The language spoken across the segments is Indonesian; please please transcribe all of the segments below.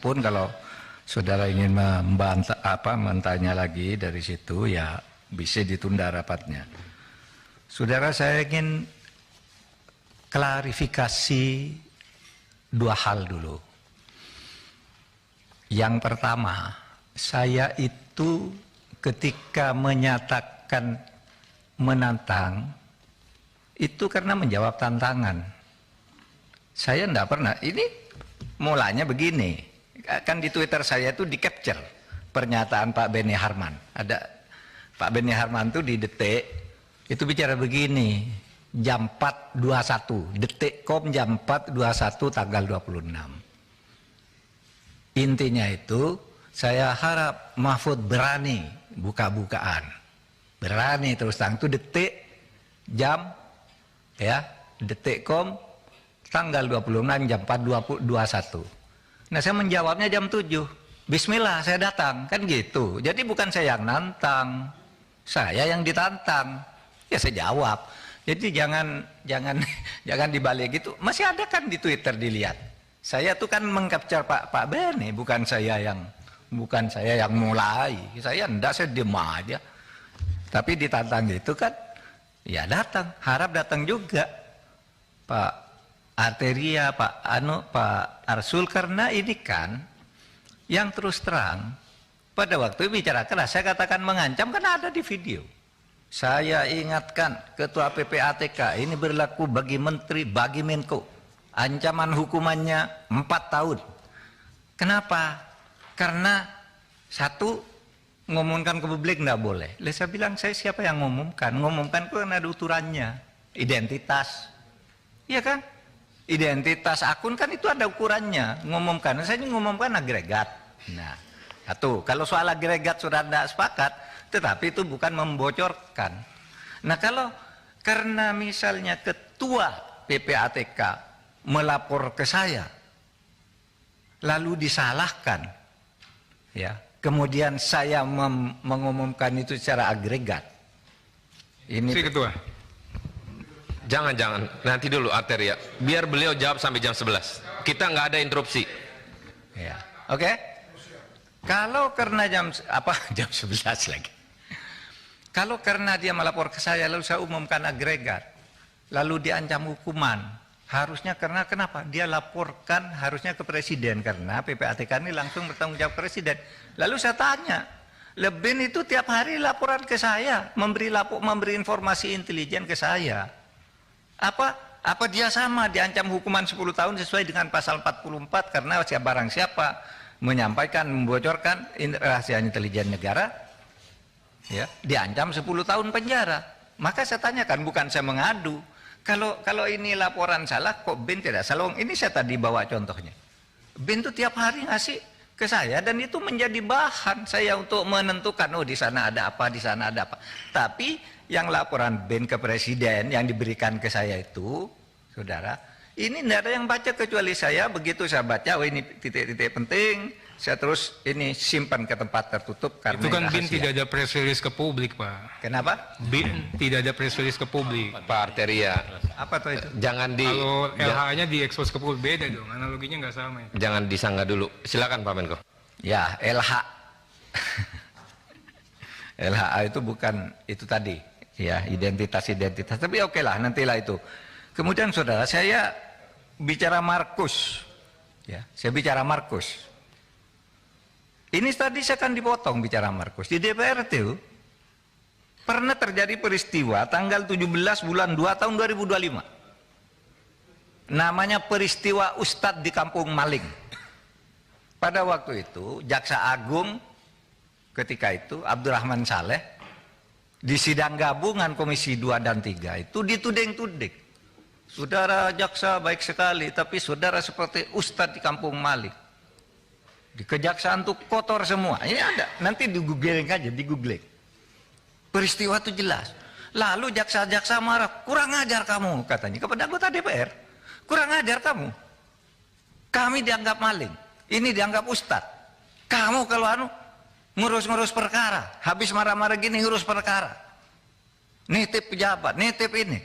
Ataupun kalau saudara ingin mentanya lagi dari situ, ya bisa ditunda rapatnya. Saudara, saya ingin klarifikasi dua hal dulu. Yang pertama, saya itu ketika menyatakan menantang, itu karena menjawab tantangan. Saya tidak pernah, ini mulanya begini, kan di Twitter saya itu di capture pernyataan Pak Beni Harman. Ada Pak Beni Harman itu di Detik, itu bicara begini, jam 4.21, Detik.com jam 4.21 tanggal 26. Intinya itu, saya harap Mahfud berani buka-bukaan, berani terus terang. Itu Detik jam, ya, Detik.com tanggal 26 jam 4.21. Nah, saya menjawabnya jam 7. Bismillah, saya datang, kan gitu. Jadi bukan saya yang nantang, saya yang ditantang. Ya saya jawab. Jadi jangan dibalik gitu. Masih ada kan di Twitter, dilihat. Saya tuh kan mengcapture Pak Beni, bukan saya yang mulai. Saya enggak, saya diam aja. Tapi ditantang gitu kan, ya datang, harap datang juga Pak Arteria, Pak Arsul, karena ini kan yang terus terang pada waktu bicara keras, saya katakan mengancam, kan ada di video. Saya ingatkan Ketua PPATK, ini berlaku bagi Menteri, bagi Menko. Ancaman hukumannya 4 tahun. Kenapa? Karena satu, ngumumkan ke publik nggak boleh. Saya bilang, saya siapa yang ngumumkan? Ngumumkan itu kan ada ukurannya, identitas, iya kan? Identitas akun kan itu ada ukurannya. Ngumumkan, saya ini ngumumkan agregat. Nah, satu, kalau soal agregat sudah tidak sepakat, tetapi itu bukan membocorkan. Nah, kalau karena misalnya Ketua PPATK melapor ke saya, lalu disalahkan, ya, kemudian saya mengumumkan itu secara agregat. Ini si Ketua, jangan nanti dulu Arteria, biar beliau jawab sampai jam 11. Kita nggak ada interupsi. Ya, oke. Kalau karena jam 11 lagi. Kalau karena dia melapor ke saya lalu saya umumkan agregat, lalu diancam hukuman, harusnya karena kenapa? Dia laporkan harusnya ke Presiden, karena PPATK ini langsung bertanggung jawab Presiden. Lalu saya tanya, Bin itu tiap hari laporan ke saya, memberi informasi intelijen ke saya. Apa dia sama diancam hukuman 10 tahun sesuai dengan pasal 44 karena barang siapa menyampaikan, membocorkan rahasia intelijen negara, ya, diancam 10 tahun penjara. Maka saya tanyakan, bukan saya mengadu. Kalau ini laporan salah, kok Bin tidak salah? Ini saya tadi bawa contohnya. Bin itu tiap hari ngasih ke saya, dan itu menjadi bahan saya untuk menentukan, oh di sana ada apa, di sana ada apa. Tapi yang laporan Bin ke Presiden yang diberikan ke saya itu, saudara, ini tidak ada yang baca kecuali saya. Begitu saya baca, oh ini titik-titik penting, saya terus ini simpan ke tempat tertutup karena itu kan rahasia. Bin tidak ada press release ke publik, Pak. Kenapa? Bin tidak ada press release ke publik. Pak Arteria, apa tuh itu? Kalau LH-nya diekspos ke publik, beda dong, analoginya nggak sama ya. Jangan disanggah dulu. Silakan Pak Menko. Ya, LH. LHA itu bukan itu tadi, ya, identitas. Tapi oke lah, nantilah itu. Kemudian saudara, saya bicara Markus. Ya, saya bicara Markus. Ini tadi saya akan dipotong bicara Markus. Di DPR itu pernah terjadi peristiwa tanggal 17 bulan 2 tahun 2025. Namanya peristiwa Ustadz di Kampung Maling. Pada waktu itu Jaksa Agung ketika itu Abdurrahman Saleh di sidang gabungan Komisi 2 dan 3 itu dituding-tuding. Saudara jaksa baik sekali, tapi saudara seperti Ustadz di Kampung Maling. Di kejaksaan tuh kotor semua. Ini ada, nanti di googling aja, di googling. Peristiwa itu jelas. Lalu jaksa-jaksa marah, kurang ajar kamu, katanya kepada anggota DPR. Kurang ajar kamu. Kami dianggap maling, ini dianggap Ustadz. Kamu kalau ngurus-ngurus perkara, habis marah-marah gini ngurus perkara. Nitip pejabat, nitip ini.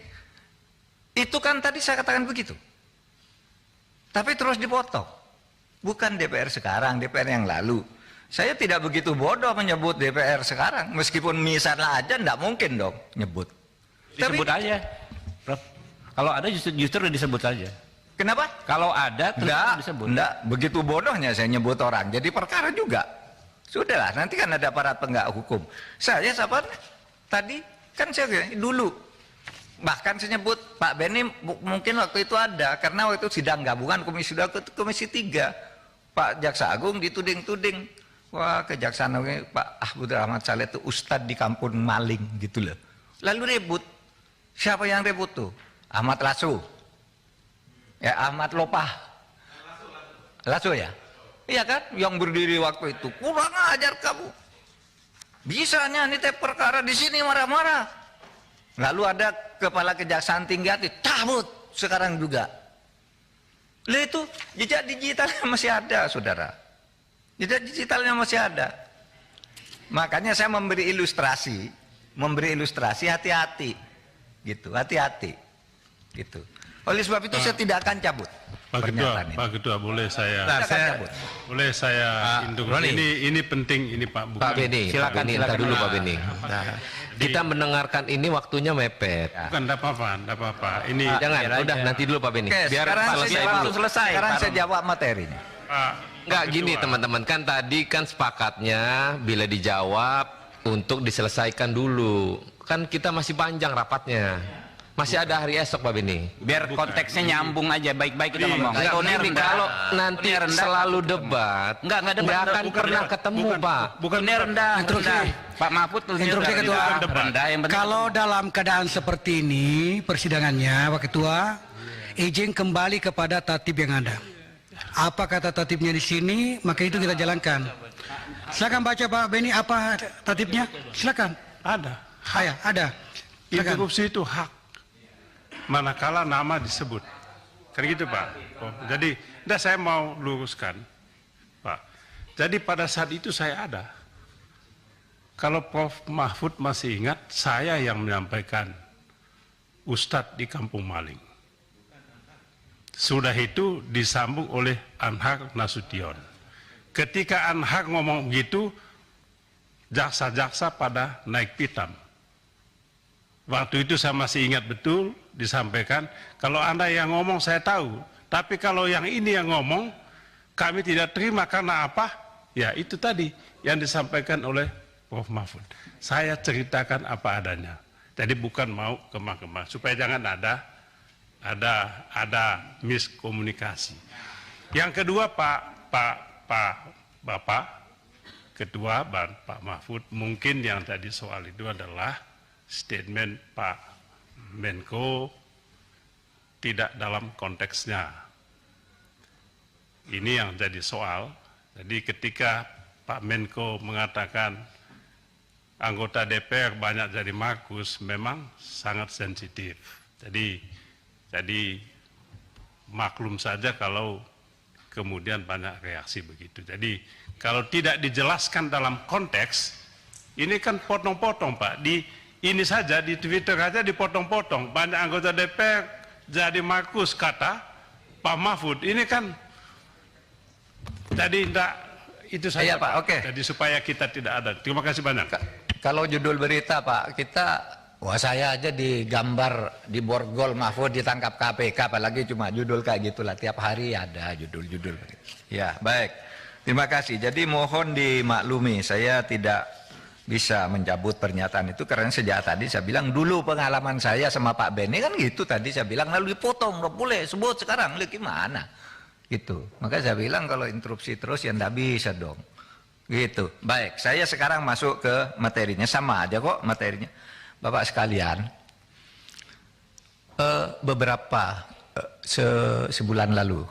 Itu kan tadi saya katakan begitu. Tapi terus dipotong. Bukan DPR sekarang, DPR yang lalu. Saya tidak begitu bodoh menyebut DPR sekarang. Meskipun misalnya aja, enggak mungkin dong nyebut. Disebut aja, Prof. Kalau ada justru disebut saja. Kenapa? Kalau ada terus disebut. Enggak, begitu bodohnya saya nyebut orang. Jadi perkara juga. Sudahlah, nanti kan ada aparat penegak hukum. Saya siapa? Tadi kan saya bilang, dulu. Bahkan saya nyebut Pak Beni mungkin waktu itu ada. Karena waktu itu sidang gabungan Komisi 2 ke Komisi 3. Pak Jaksa Agung dituding-tuding. Wah, kejaksaan Pak Ahmad Rahmat Saleh itu ustadz di kampung maling gitu loh. Lalu ribut. Siapa yang ribut tuh? Ahmad Lasso. Ya, Ahmad Lopah. Lasso ya? Iya kan? Yang berdiri waktu itu. Kurang ajar kamu. Bisanya nih teh perkara di sini marah-marah. Lalu ada kepala kejaksaan tinggi hati, cabut sekarang juga. Lihat itu jejak digitalnya masih ada, saudara. Jejak digitalnya masih ada. Makanya saya memberi ilustrasi hati-hati, gitu, hati-hati, gitu. Oleh sebab itu saya tidak akan cabut. Pak Ketua, boleh saya ini penting ini Pak. Pak Beni, silakan dulu Pak Beni. Nah, kita mendengarkan ini waktunya mepet. Bukan, enggak apa-apa. Ini jangan, udah nanti dulu Pak Beni. Oke, Biar selesai. Sekarang saya jawab materinya. Enggak gini teman-teman, kan tadi kan sepakatnya bila dijawab untuk diselesaikan dulu. Kan kita masih panjang rapatnya. Masih ada hari esok Pak Beni. Biar konteksnya nyambung aja, baik-baik kita ngomong. Kalau nanti selalu debat, nggak akan pernah ketemu Pak. Ini rendah. Pak Mahfud instruksi Ketua. Rendah yang penting. Kalau dalam keadaan seperti ini persidangannya, Pak Ketua, izin kembali kepada tatib yang ada. Apa kata tatibnya di sini, maka itu kita jalankan. Silakan baca Pak Beni apa tatibnya. Silakan. ada. Ada. Silakan. Interupsi itu hak. Manakala nama disebut. Kan gitu Pak. Jadi, saya mau luruskan Pak. Jadi pada saat itu saya ada. Kalau Prof Mahfud masih ingat, saya yang menyampaikan Ustadz di Kampung Maling. Sudah itu disambung oleh Anhar Nasution. Ketika Anhar ngomong begitu, jaksa-jaksa pada naik pitam. Waktu itu saya masih ingat betul disampaikan, kalau Anda yang ngomong saya tahu, tapi kalau yang ini yang ngomong, kami tidak terima karena apa? Ya itu tadi yang disampaikan oleh Prof Mahfud. Saya ceritakan apa adanya. Jadi bukan mau kemang-kemang, supaya jangan ada miskomunikasi. Yang kedua Bapak Ketua Pak Mahfud, mungkin yang tadi soal itu adalah statement Pak Menko tidak dalam konteksnya. Ini yang jadi soal. Jadi ketika Pak Menko mengatakan anggota DPR banyak jadi Markus, memang sangat sensitif. Jadi maklum saja kalau kemudian banyak reaksi begitu. Jadi kalau tidak dijelaskan dalam konteks, ini kan potong-potong Pak. Ini saja di Twitter aja dipotong-potong. Banyak anggota DPR jadi Markus kata Pak Mahfud. Ini kan jadi enggak itu saja Pak. Oke. Jadi supaya kita tidak ada. Terima kasih banyak. Kalau judul berita Pak, saya aja digambar di borgol Mahfud ditangkap KPK, apalagi cuma judul kayak gitulah. Tiap hari ada judul-judul. Ya, baik. Terima kasih. Jadi mohon dimaklumi, saya tidak bisa mencabut pernyataan itu karena sejak tadi saya bilang dulu pengalaman saya sama Pak Beni kan gitu tadi saya bilang, lalu dipotong, nggak boleh sebut sekarang, gimana gitu. Maka saya bilang kalau interupsi terus ya nggak bisa dong gitu. Baik, saya sekarang masuk ke materinya, sama aja kok materinya Bapak sekalian. Beberapa sebulan lalu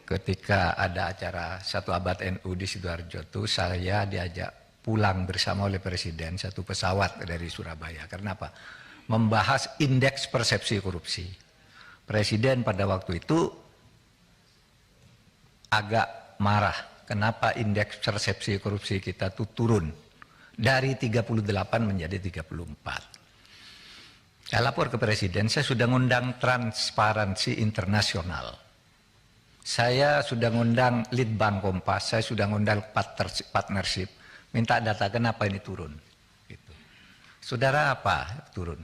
ketika ada acara 1 Abad NU di Sidoarjo itu, saya diajak pulang bersama oleh Presiden satu pesawat dari Surabaya. Karena apa? Membahas indeks persepsi korupsi. Presiden pada waktu itu agak marah. Kenapa indeks persepsi korupsi kita itu turun dari 38 menjadi 34. Saya lapor ke Presiden, saya sudah ngundang Transparansi Internasional. Saya sudah ngundang Litbang Kompas, saya sudah ngundang partnership, minta data kenapa ini turun. Gitu. Saudara apa turun?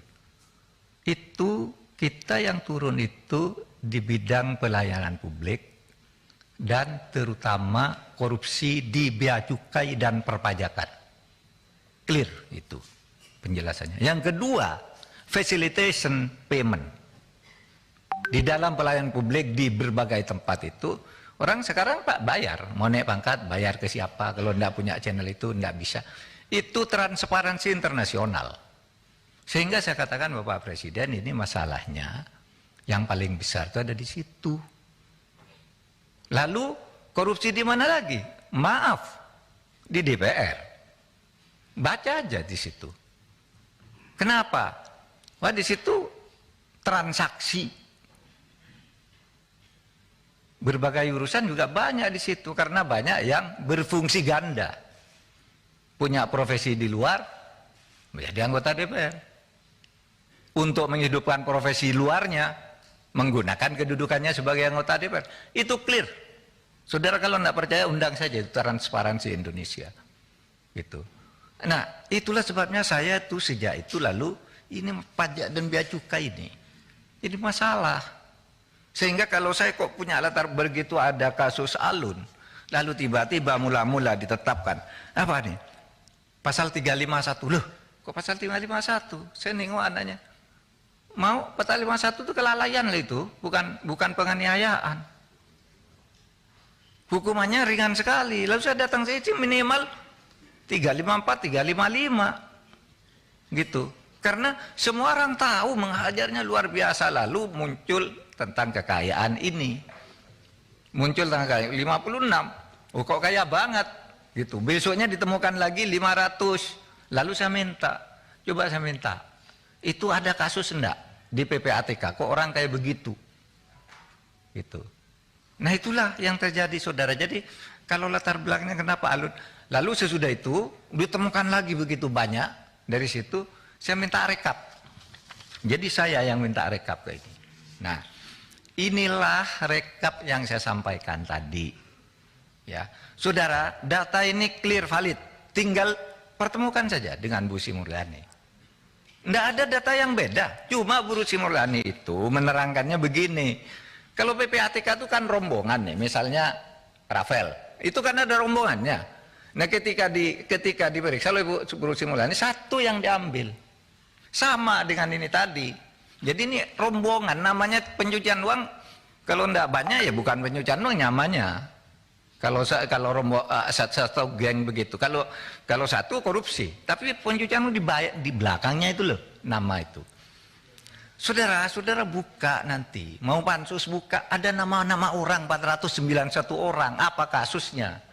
Itu kita yang turun itu di bidang pelayanan publik dan terutama korupsi di bea cukai dan perpajakan. Clear itu penjelasannya. Yang kedua, facilitation payment. Di dalam pelayanan publik di berbagai tempat itu, orang sekarang Pak bayar, mau naik pangkat bayar ke siapa, kalau enggak punya channel itu enggak bisa. Itu transparansi internasional. Sehingga saya katakan Bapak Presiden ini masalahnya yang paling besar itu ada di situ. Lalu korupsi di mana lagi? Maaf, di DPR. Baca aja di situ. Kenapa? Wah di situ transaksi berbagai urusan juga banyak di situ karena banyak yang berfungsi ganda, punya profesi di luar, menjadi anggota DPR. Untuk menghidupkan profesi luarnya, menggunakan kedudukannya sebagai anggota DPR. Itu clear. Saudara kalau tidak percaya undang saja, itu transparansi Indonesia. Gitu. Nah, itulah sebabnya saya tuh sejak itu lalu ini pajak dan bea cukai ini masalah. Sehingga kalau saya kok punya latar begitu ada kasus Alun, lalu tiba-tiba mula-mula ditetapkan apa nih? Pasal 351. Loh, kok pasal 351? Saya nengok anaknya. Mau pasal 51 itu kelalaian lah itu, bukan penganiayaan. Hukumannya ringan sekali. Lalu saya datang saya minimal 354, 355. Gitu. Karena semua orang tahu menghajarnya luar biasa, lalu muncul tentang kekayaan ini. Muncul tentang kekayaan 56. Oh kok kaya banget gitu. Besoknya ditemukan lagi 500. Lalu saya minta, coba saya minta. Itu ada kasus enggak di PPATK kok orang kayak begitu? Gitu. Nah itulah yang terjadi saudara. Jadi kalau latar belakangnya kenapa Alun? Lalu sesudah itu ditemukan lagi begitu banyak. Dari situ saya minta rekap. Jadi saya yang minta rekap kayak ini. Nah, inilah rekap yang saya sampaikan tadi. Ya, saudara, data ini clear valid. Tinggal pertemukan saja dengan Bu Sri Mulyani. Tidak ada data yang beda. Cuma Bu Sri Mulyani itu menerangkannya begini. Kalau PPATK itu kan rombongan nih. Misalnya Rafael, itu kan ada rombongannya. Nah, ketika diperiksa oleh Bu Sri Mulyani, satu yang diambil. Sama dengan ini tadi. Jadi ini rombongan, namanya pencucian uang. Kalau enggak banyak ya bukan pencucian uang namanya. Kalau satu geng begitu. Kalau satu korupsi, tapi pencucian uang di belakangnya itu loh nama itu. Saudara buka nanti, mau pansus buka, ada nama-nama orang 491 orang. Apa kasusnya?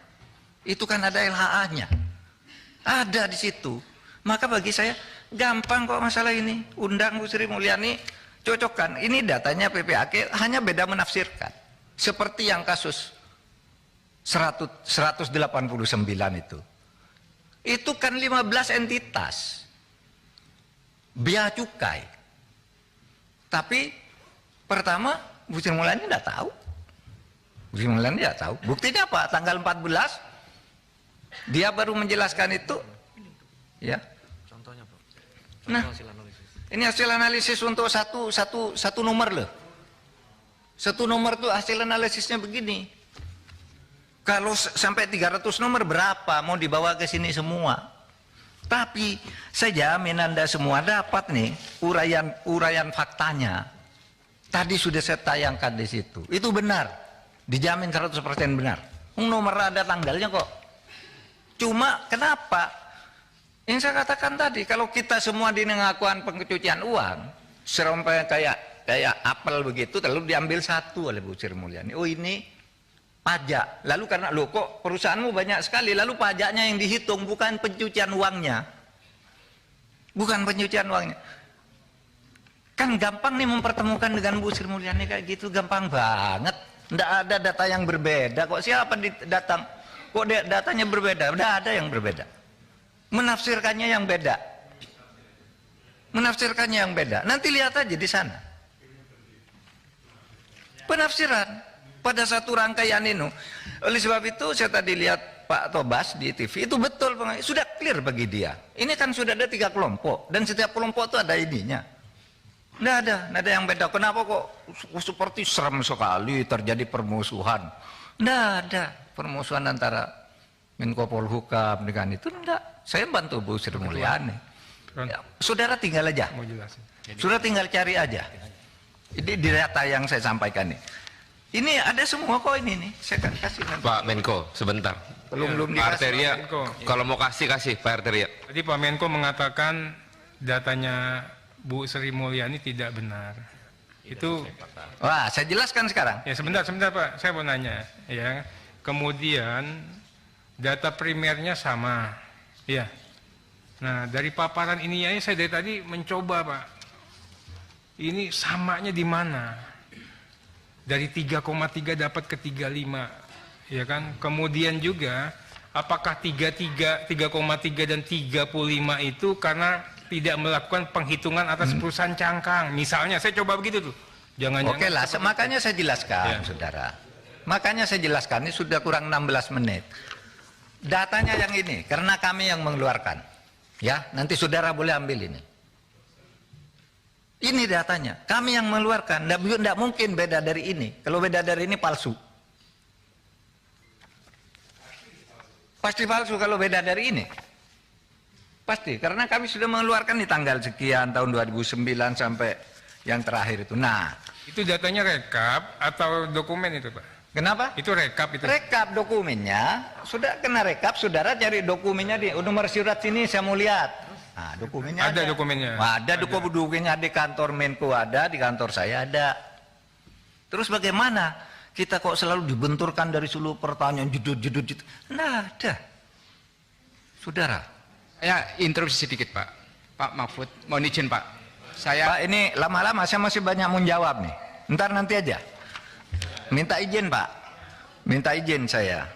Itu kan ada LHA-nya. Ada di situ. Maka bagi saya gampang kok masalah ini. Undang Bu Sri Mulyani, cocokkan. Ini datanya PPAK, hanya beda menafsirkan. Seperti yang kasus 189 itu. Itu kan 15 entitas. Bea cukai. Tapi pertama Bu Sri Mulyani tidak tahu. Bu Sri Mulyani tidak tahu. Buktinya apa? Tanggal 14 dia baru menjelaskan itu. Ya. Nah, ini hasil analisis untuk satu nomor loh. Satu nomor tuh hasil analisisnya begini. Kalau sampai 300 nomor berapa mau dibawa ke sini semua? Tapi saya jamin Anda semua dapat nih uraian faktanya. Tadi sudah saya tayangkan di situ. Itu benar. Dijamin 100% benar. Nomor ada tanggalnya kok. Cuma kenapa? Yang saya katakan tadi, kalau kita semua dinengakuan pencucian uang, sampai kayak apel begitu, lalu diambil satu oleh Bu Sri Mulyani. Oh ini pajak. Lalu karena lo kok perusahaanmu banyak sekali, lalu pajaknya yang dihitung bukan pencucian uangnya, bukan pencucian uangnya. Kan gampang nih mempertemukan dengan Bu Sri Mulyani kayak gitu, gampang banget. Nggak ada data yang berbeda. Kok siapa datang? Kok datanya berbeda? Udah ada yang berbeda. Menafsirkannya yang beda. Menafsirkannya yang beda. Nanti lihat aja di sana. Penafsiran. pada satu rangkaian ini. Oleh sebab itu saya tadi lihat Pak Tobas di TV, itu betul sudah clear bagi dia. Ini kan sudah ada 3 kelompok dan setiap kelompok itu ada ininya. Nggak ada yang beda. Kenapa kok seperti serem sekali terjadi permusuhan? Nggak ada permusuhan antara Menko Polhukam dengan itu. Nggak. Saya bantu Bu Sri Mulyani. Ya, saudara tinggal aja. Sudah tinggal cari aja. Ini di data yang saya sampaikan nih. Ini ada semua kok ini nih. Saya kasih nanti. Pak Menko, sebentar. Belum Pak dikasih. Arteria, kalau mau kasih Pak Arteria. Tadi Pak Menko mengatakan datanya Bu Sri Mulyani tidak benar. Itu Wah, saya jelaskan sekarang. ya sebentar Pak, saya mau nanya ya. Kemudian data primernya sama. Ya. Nah, dari paparan ini ya saya dari tadi mencoba, Pak. Ini samanya di mana? Dari 3,3 dapat ke 35. Ya kan? Kemudian juga apakah 3,3 dan 35 itu karena tidak melakukan penghitungan atas perusahaan cangkang. Misalnya, saya coba begitu tuh. Jangan-jangan. Oke lah, makanya saya jelaskan, saudara. Makanya saya jelaskan, ini sudah kurang 16 menit. Datanya yang ini, karena kami yang mengeluarkan. Ya, nanti saudara boleh ambil ini. Ini datanya, kami yang mengeluarkan. Tidak mungkin beda dari ini. Kalau beda dari ini palsu. Pasti palsu kalau beda dari ini. Pasti, karena kami sudah mengeluarkan di tanggal sekian tahun 2009 sampai yang terakhir itu. Nah, Itu datanya rekap atau dokumen itu, Pak? kenapa? Itu rekap itu. Rekap dokumennya, sudah kena rekap, saudara cari dokumennya di nomor surat sini saya mau lihat. Nah, dokumennya Ada dokumennya? Ada dokumennya di kantor Menko ada, di kantor saya ada. Terus bagaimana? Kita kok selalu dibenturkan dari seluruh pertanyaan judul. Nah, ada. Saudara. Ya, interupsi sedikit Pak. Pak Mahfud, mohon izin Pak. Saya Pak, ini lama-lama saya masih banyak mau jawab nih. Ntar nanti aja. Minta izin Pak. Minta izin saya.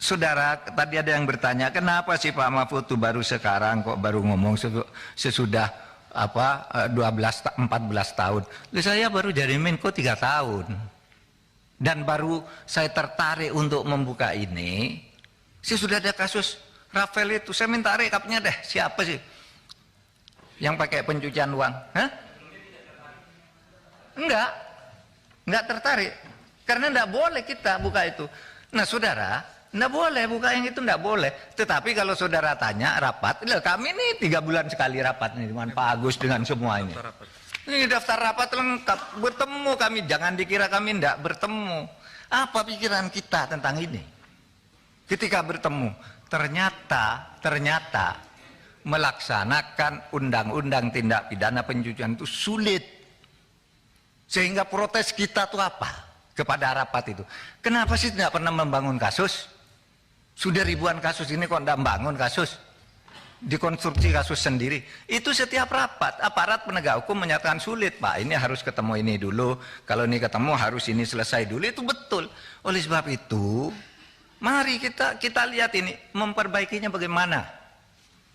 Saudara, tadi ada yang bertanya, kenapa sih Pak Mahfud tuh baru sekarang kok baru ngomong sesudah 14 tahun. Saya baru jadi Menko 3 tahun. Dan baru saya tertarik untuk membuka ini. Saya sudah ada kasus Rafael itu, saya minta rekapnya deh, siapa sih yang pakai pencucian uang? Hah? Enggak tertarik, karena enggak boleh kita buka itu. Nah saudara, enggak boleh buka yang itu, enggak boleh. Tetapi kalau saudara tanya rapat, kami ini 3 bulan sekali rapat nih dengan Pak Agus dengan semua ini. Ini daftar rapat lengkap, bertemu kami, jangan dikira kami enggak bertemu. Apa pikiran kita tentang ini? Ketika bertemu, ternyata melaksanakan undang-undang tindak pidana pencucian itu sulit. Sehingga protes kita tuh apa kepada rapat itu? Kenapa sih tidak pernah membangun kasus? Sudah ribuan kasus ini kok tidak membangun kasus? Dikonstruksi kasus sendiri. Itu setiap rapat aparat penegak hukum menyatakan sulit, Pak. Ini harus ketemu ini dulu. Kalau ini ketemu harus ini selesai dulu. Itu betul. Oleh sebab itu, mari kita lihat ini memperbaikinya bagaimana.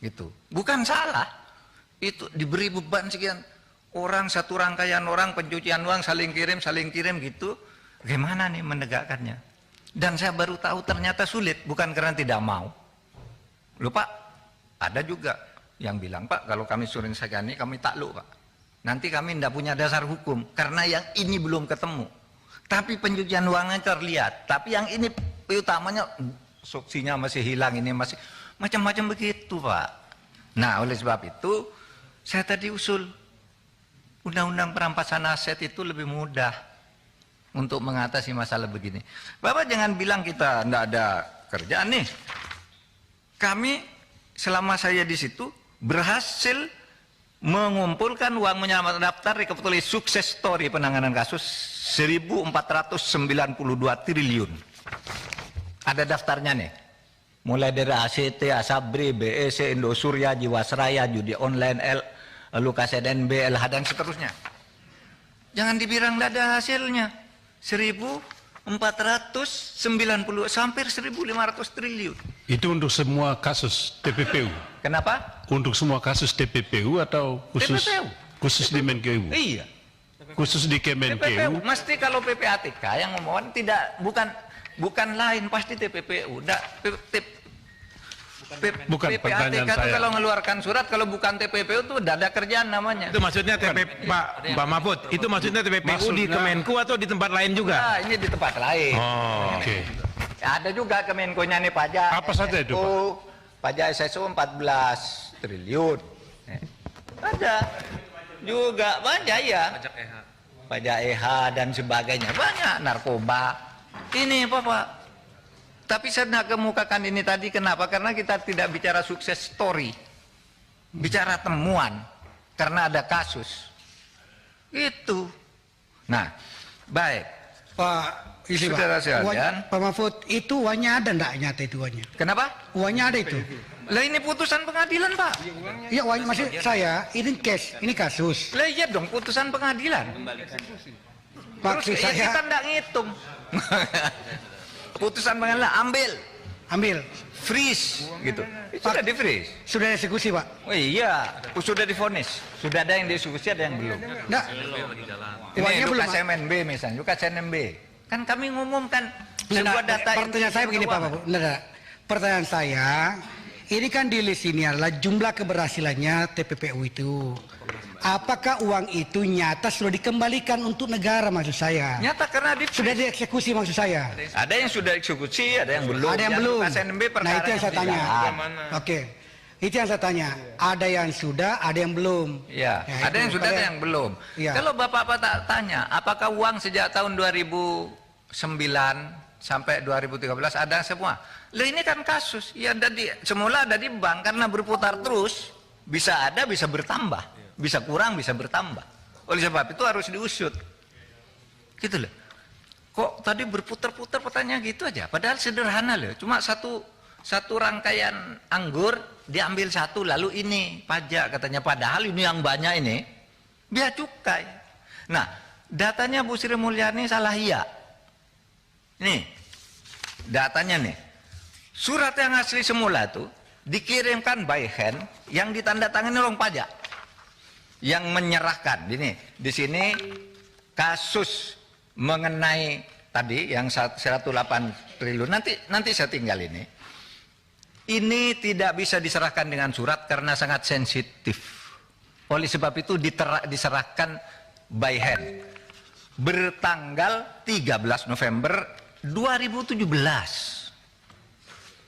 Gitu. Bukan salah. Itu diberi beban sekian orang, satu rangkaian orang pencucian uang saling kirim gitu. Bagaimana nih menegakkannya? Dan saya baru tahu ternyata sulit, bukan karena tidak mau. Loh Pak, ada juga yang bilang, Pak, kalau kami suruh sekian ini kami takluk, Pak. Nanti kami tidak punya dasar hukum karena yang ini belum ketemu. Tapi pencucian uangnya terlihat. Tapi yang ini utamanya saksinya masih hilang, ini masih macam-macam begitu, Pak. Nah, oleh sebab itu saya tadi usul undang-undang perampasan aset itu lebih mudah untuk mengatasi masalah begini. Bapak jangan bilang kita tidak ada kerjaan nih. Kami selama saya di situ berhasil mengumpulkan uang menyelamatkan daftar rekapitulasi sukses story penanganan kasus 1.492 triliun. Ada daftarnya nih. Mulai dari ACT, Asabri, BEC, Indosurya, Jiwasraya, judi online, Lukas NB, LH dan seterusnya. Jangan dibilang tidak ada hasilnya. 1.490 hampir 1.500 triliun. Itu untuk semua kasus TPPU. Kenapa? Untuk semua kasus TPPU atau khusus TPPU. khusus di Menko? Iya. khusus di TPPU Kemenkeu. mesti kalau PPATK yang ngomong tidak bukan lain pasti TPPU. Bukan PPATK pertanyaan itu saya. kalau ngeluarkan surat kalau bukan TPPU itu udah ada kerjaan namanya. Itu maksudnya Pak Mahfud, itu maksudnya TPPU di Kemenku atau di tempat lain juga? Nah, ini di tempat lain. Oh, Oke. Ada juga Kemenkonya nih pajak. Apa saja itu, Pak? Pajak SSO 14 triliun. Ada juga banyak ya. Pajak EH dan sebagainya banyak, narkoba. Ini Pak. Tapi saya nak kemukakan ini tadi kenapa? Karena kita tidak bicara sukses story, bicara temuan. Karena ada kasus. Itu. Nah, baik. Pak, ini Saudara Pak, sekalian. Pak Mahfud, itu uangnya ada enggak nyata itu uangnya? Kenapa? Uangnya ada itu. Lah ini putusan pengadilan Pak. Iya, uangnya maksud saya, ini case, ini kasus. Lah iya dong putusan pengadilan. Maksud Terus saya, kita nggak ngitung. Putusan pengadilan ambil. freeze gitu. Sudah di freeze. Sudah eksekusi Pak? Oh iya, sudah divonis. Sudah ada yang dieksekusi, ada yang belum. Enggak. Ini Uangnya belum. Lukas NMB misalnya, Lukas NMB. Kan kami ngumumkan Nah, sebuah data. pertanyaan saya begini Pak Mahfud. Nah, pertanyaan saya, ini kan di list ini adalah jumlah keberhasilannya TPPU itu. Apakah uang itu nyata sudah dikembalikan untuk negara maksud saya? Nyata karena di Sudah dieksekusi maksud saya. ada yang sudah eksekusi, ada yang belum. Ada yang belum. Lukas NMB Nah perkara itu yang saya tanya. berjalan. Oke. Itu yang saya tanya. Ada yang sudah, ada yang belum. Ya, Ya, ada itu. yang sudah, ada Kalau yang belum. Iya. Kalau Bapak-Bapak tak tanya, apakah uang sejak tahun 2009 sampai 2013 ada semua? Lah ini kan kasus. Ya semula ada di bank karena berputar terus, bisa ada, bisa bertambah, bisa kurang, bisa bertambah. Oleh sebab itu harus diusut. Gitu loh. Kok tadi berputar-putar pertanyaan gitu aja? Padahal sederhana loh. Cuma satu rangkaian anggur diambil satu lalu ini pajak katanya, padahal ini yang banyak ini bea cukai. Nah, datanya Bu Sri Mulyani salah iya. Nih, datanya nih. Surat yang asli semula tuh dikirimkan by hand yang ditandatangani orang pajak. Yang menyerahkan ini di sini kasus mengenai tadi yang 108 triliun nanti saya tinggal ini. Ini tidak bisa diserahkan dengan surat karena sangat sensitif. Oleh sebab itu diserahkan by hand. Bertanggal 13 November 2017.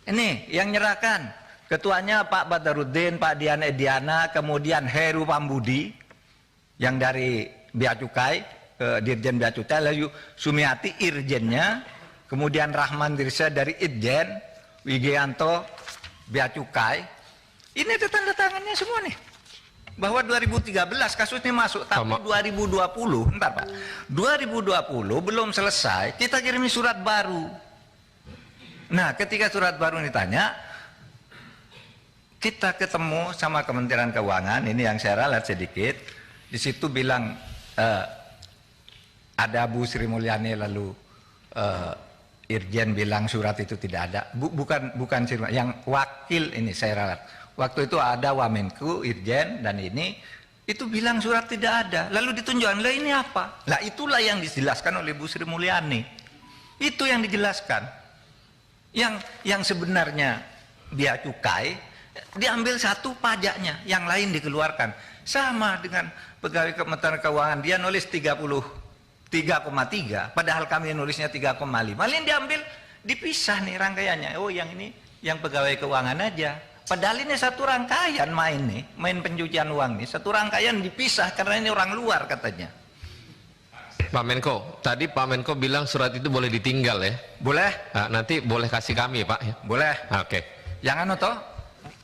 Ini yang nyerahkan. Ketuanya Pak Badarudin, Pak Dian Ediana, kemudian Heru Pambudi yang dari Bea Cukai, Dirjen Bea Cukai, lalu Sumiati Irjennya, kemudian Rahman Dirsa dari Irjen, Wigianto Bea Cukai. Ini ada tanda tangannya semua nih. Bahwa 2013 kasus ini masuk, tapi 2020, entar Pak, 2020 belum selesai, kita kirimi surat baru. Nah, ketika surat baru ditanya, kita ketemu sama Kementerian Keuangan, ini yang saya ralat sedikit, di situ bilang ada Bu Sri Mulyani, lalu Irjen bilang surat itu tidak ada. Bukan Sri Mulyani, yang wakil ini saya ralat. Waktu itu ada Wamenku, Irjen, dan ini, itu bilang surat tidak ada. Lalu ditunjukkan, lah ini apa? Lah itulah yang dijelaskan oleh Bu Sri Mulyani. Itu yang dijelaskan. Yang sebenarnya bea cukai, diambil satu pajaknya, yang lain dikeluarkan. Sama dengan pegawai Kementerian Keuangan, dia nulis 33,3, padahal kami nulisnya 3,5. Lain diambil, dipisah nih rangkaiannya. Oh yang ini, yang pegawai keuangan aja. Padahal ini satu rangkaian main pencucian uang nih. Satu rangkaian dipisah karena ini orang luar katanya. Pak Menko, tadi Pak Menko bilang surat itu boleh ditinggal ya? Boleh? Nah, nanti boleh kasih kami Pak ya? Boleh. Oke. Yang anu toh,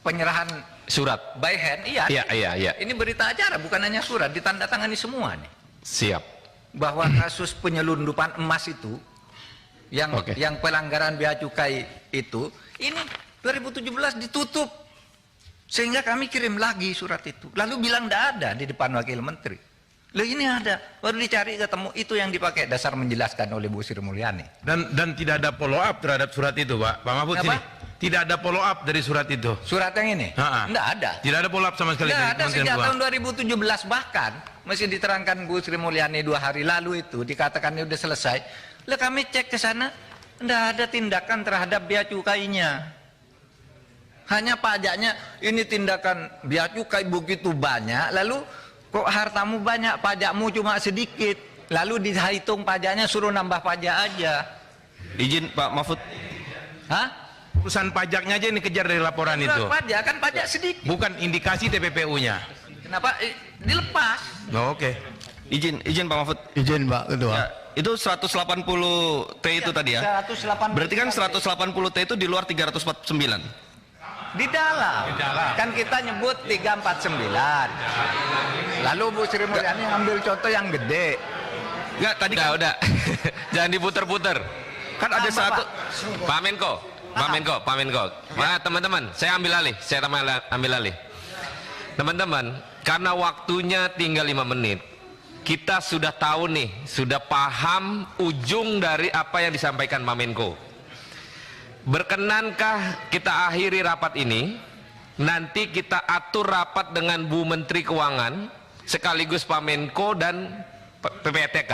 penyerahan Surat. by hand, iya. Iya. Ini berita acara, bukan hanya surat, ditandatangani semua nih. Siap. Bahwa kasus penyelundupan emas itu, yang pelanggaran bea cukai itu, ini 2017 ditutup. Sehingga kami kirim lagi surat itu. Lalu bilang tidak ada di depan wakil menteri. Loh ini ada, baru dicari ketemu, itu yang dipakai dasar menjelaskan oleh Bu Sri Mulyani. Dan tidak ada follow up terhadap surat itu, Pak Mahfud. Sini. Tidak ada follow up dari surat itu. Surat yang ini? Tidak ada. Tidak ada follow up sama sekali. Tidak dari ada Kementerian sejak Keuangan. tahun 2017 bahkan Mesti diterangkan Bu Sri Mulyani 2 hari lalu itu, dikatakan udah selesai. Lah kami cek ke sana, tidak ada tindakan terhadap bea cukainya. Hanya pajaknya, ini tindakan bea cukai begitu banyak, lalu kok hartamu banyak, pajakmu cuma sedikit. Lalu dihitung pajaknya, suruh nambah pajak aja. Izin Pak Mahfud. Hah? Urusan pajaknya aja ini kejar dari laporan itu. Surat pajak kan pajak sedikit. Bukan indikasi TPPU-nya. Kenapa? Dilepas. Oh, oke. Izin Pak Mahfud. Izin Pak Ketua. Ya, itu 180 T itu tadi ya. 180. Berarti kan 180 T itu di luar 349. Di dalam. Kan kita nyebut 349. Lalu Bu Sri Mulyani ngambil contoh yang gede. Enggak, tadi kan Udah. Jangan diputer-puter. kan ada satu Pak Menko. Nah, teman-teman, saya ambil alih. Teman-teman, karena waktunya tinggal 5 menit, kita sudah tahu nih, sudah paham ujung dari apa yang disampaikan Pak Menko. Berkenankah kita akhiri rapat ini? Nanti kita atur rapat dengan Bu Menteri Keuangan, sekaligus Pak Menko dan PPATK.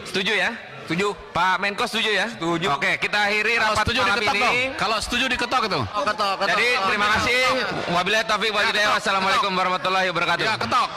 Setuju ya? Setuju. Pak Menko setuju ya? Setuju. Oke, kita akhiri rapat malam ini. Kalau setuju diketok itu. Jadi terima kasih. Wabillahi taufiq wal hidayah. Wassalamualaikum warahmatullahi wabarakatuh. Ya, ketok.